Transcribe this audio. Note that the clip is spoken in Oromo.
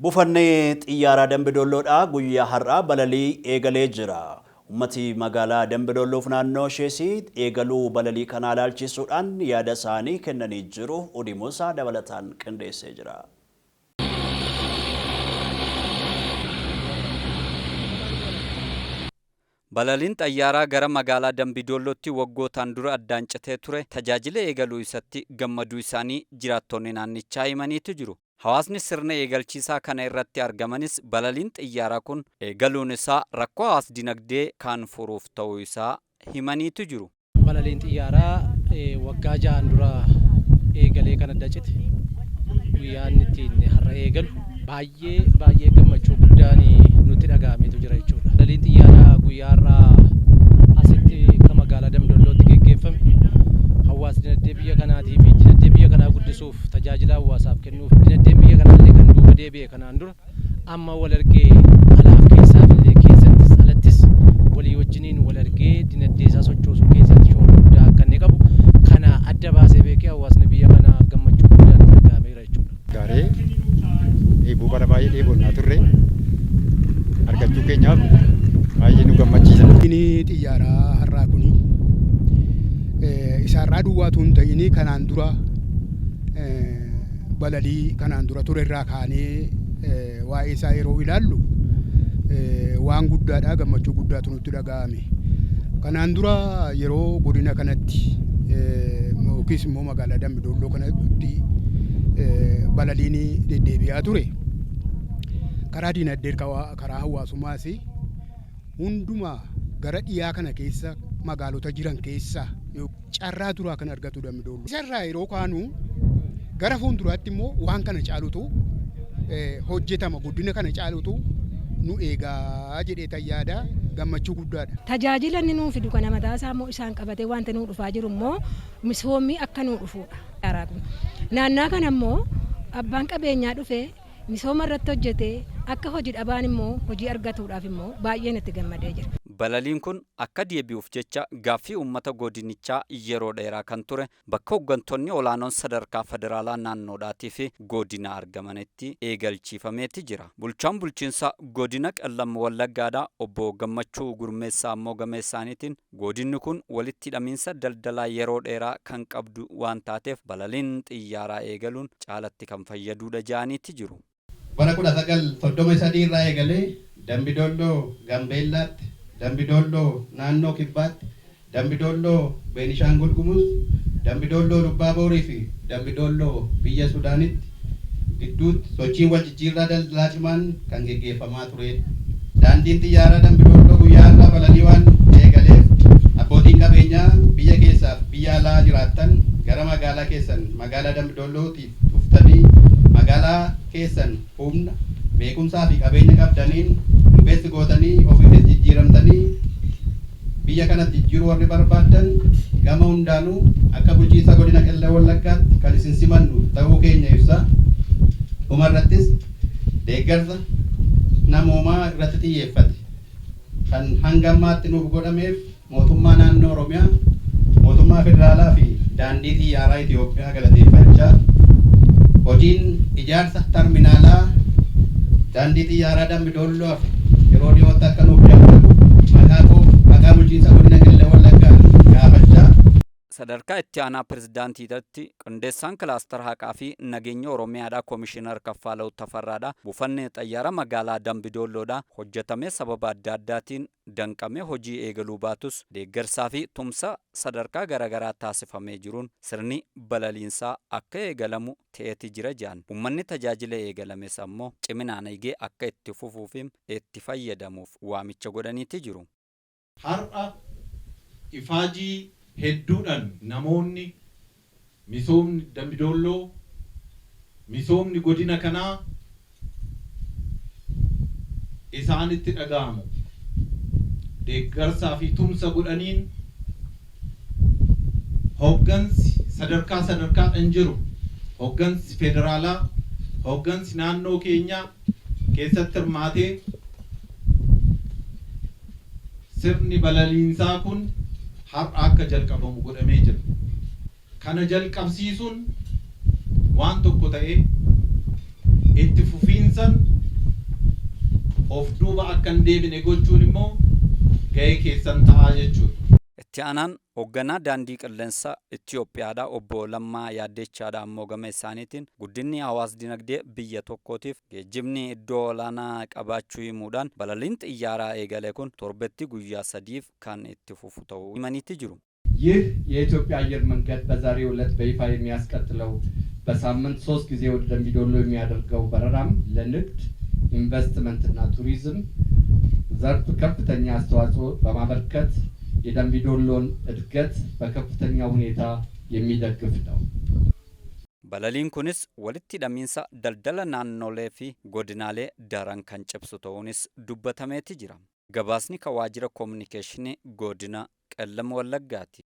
Buufanni xiyyaaraa Dambidoolloodhaa guyyaa har'aa balalii eegalee jira. Uummatni magaalaa Dambidolloof naannoo ishees eegaluu balalii kanaa ilaalchisuudhaan yaada isaanii kennanii jiru. Odimuusaa dabalataan qindeessee jira. Balaliin xayyaaraa gara magaalaa Dambidollootti waggootaan dura addaan citee ture tajaajila eegaluu isatti gammaduu isaanii jiraattonni naannichaa himaniitu jiru. Hawaasni sirna eegalchiisaa kana irratti argamanis balaliin xiyyaaraa kun eegaluun isaa rakkoo hawaas-dinagdee kan furuuf ta'uu isaa himaniitu jiru. Balaliin xiyyaaraa waggaa 6 dura eegalee kan adda cite guyyaan ittiin har'a eegalu baay'ee gammachuu guddaan nutti dhaga'ameetu jira jechuudha. Balaliin xiyyaaraa guyyaa har'aa asitti kan magaalaa Dambidollootti geggeeffame hawaas dinagdee biyya kanaatii fi dinagdee biyya kanaa guddisuuf tajaajila hawaasaaf kennuuf dinagdeen biyya kanaallee kan duuba deebi'e kanaan dura amma wal argee alaaf keessaaf illee keessattis alattis walii wajjiniin wal argee dinagdee isaa sochoosuu keessatti shoora guddaa akka inni qabu kana adda baasee beekee hawaasni biyya kanaa gammachuu guddaan itti dhaga'ameera jechuudha. Gaaree dheebuu bara baay'ee dheebonnaa turre argachuu keenyaaf baay'ee nu gammachiisa. Inni xiyyaaraa har'aa kuni isaarraa duwwaatu hin ta'in kanaan dura balalii kanaan dura ture irraa kaanee waa'ee isaa yeroo ilaallu waan guddaadha, gammachuu guddaatu nutti dhaga'ame. Kanaan dura yeroo godina kanatti yookiis immoo magaalaa Dambidolloo kanatti balaliin deddeebi'aa ture karaa dinagdee karaa hawaasummaas hundumaa gara dhiyaa kana keessa magaalota jiran keessa carraa duraa kan argatu Dambidolloo. Isarraa yeroo kaanu gara fuulduraatti immoo waan kana caalutu hojjetama, guddina kana caalutu nu eegaa jedhee tayyaada, gammachuu guddaadha. Tajaajila inni nuu fidu kana mataa isaa immoo isaan qabatee wanta nuu dhufaa jiru immoo misoomni akka nuu dhufuudha. Naannaa kana immoo abbaan qabeenyaa dhufee misooma irratti hojjetee akka hojii dhabaan immoo hojii argatuudhaaf immoo baay'ee natti gammadee jira. Balaliin kun akka deebi'uuf jecha gaaffii uummata godinichaa yeroo dheeraa kan ture bakka hooggantoonni olaanoon sadarkaa federaalaa naannoodhaatii fi godina argamanitti eegalchiifameeti jira. Bulchaan bulchiinsa godina Qellam Wallaggaadhaa obbo Gammachuu Gurmeessaa ammoo gama isaaniitiin godinni kun walitti hidhamiinsa daldalaa yeroo dheeraa kan qabdu waan taateef balaliin xiyyaaraa eegaluun caalatti kan fayyaduudha jedhaniiti jiru. Bara 1933 irraa eegalee Dambidolloo Gambeellaatti, Dambidolloo naannoo Kibbaatti, Dambidolloo Beenishaangul Gumuz, Dambidolloo Lubbaaborii fi Dambidolloo biyya Sudaanitti gidduutti sochiin wal jijjiirraa daldalaa cimaan kan geggeeffamaa turedha. Daandiin xiyyaaraa Dambidolloo guyyaa har'aa balalii waan eegaleef abbootiin qabeenyaa biyya keessaaf biyya alaa jiraattan gara magaalaa keessan magaalaa Dambidollootiif dhuftanii magaalaa keessan humna beekumsaa fi qabeenya qabdaniin invest gootanii ofiif jijjiiramtanii biyya kanatti jijjiiruu warri barbaadan gama hundaanuu akka bulchiinsa godina Qellam Wallaggaatti kan isin simannu ta'uu keenya ibsa. Dhumarrattis deeggarsa namoomaa irratti xiyyeeffate kan hanga ammaatti nuuf godhameef mootummaa naannoo Oromiyaa, mootummaa federaalaa fi daandii xiyyaaraa Itoophiyaa galateeffachaa hojiin ijaarsa terminaalaa daandii xiyyaaraa Dambidolloo yeroo dhiyootti akka nuuf jalqabu maqaa bulchiinsa godina Qellam Wallaggaa gaafachaa. Sadarkaa itti aanaa pirezidaantiitti qindeessaan kilaastara haqaa fi nageenya Oromiyaadhaa Koomishinar Kaffaalau Tafarraadhaa buufanni xayyaara magaalaa Dambidolloodhaa hojjetamee sababa adda addaatiin danqamee hojii eegaluu baatus deeggarsaa fi tumsa sadarkaa garaagaraa taasifamee jiruun sirni balaliinsaa akka eegalamu ta'eeti jira jedhan. Uummanni tajaajila eegalames ammoo ciminaan eegee akka itti fufuu fi itti fayyadamuuf waamicha godhaniiti jiru. Har'a ifaajii hedduudhaan namoonni misoomni Dambidolloo, misoomni godina kanaa isaanitti dhaga'amu deeggarsaa fi tumsa godhaniin hooggansi sadarkaadhaan jiru hooggansi federaalaa, hooggansi naannoo keenyaa keessatti hirmaatee sirni balaliinsaa kun har'a akka jalqabamu godhamee jira. Kana jalqabsiisuun waan tokko ta'ee itti fufiinsan of duuba akka hin deebine gochuun immoo ga'ee keessan ta'aa jechuudha. Itti aanaan hoogganaa daandii qilleensa Itoophiyaadha obbo Lammaa Yaaddechaadha ammoo gama isaaniitiin guddinni hawaas dinagdee biyya tokkootiif geejjibni iddoo olaanaa qabaachuu himuudhaan balaliin xiyyaaraa eegale kun torbetti guyyaa 3 kan itti fufu ta'uu himaniitti jiru. ይህ የኢትዮጵያ አየር መንገድ በዛሬው ዕለት በይፋ የሚያስቀጥለው በሳምንት 3 ጊዜ ወደ ደምቢዶሎ የሚያደርገው በረራም ለንግድ ኢንቨስትመንትና ቱሪዝም ዘርፍ ከፍተኛ አስተዋጽኦ በማበርከት የደምቢዶሎን እድገት በከፍተኛ ሁኔታ የሚደግፍ ነው። Balaliin kunis walitti hidhamiinsa daldala naannolee fi godinaalee daran kan cimsu ta'uunis dubbatameeti jira. Gabaasni kan waajjira koominikeeshinii godina Qellam Wallaggaati.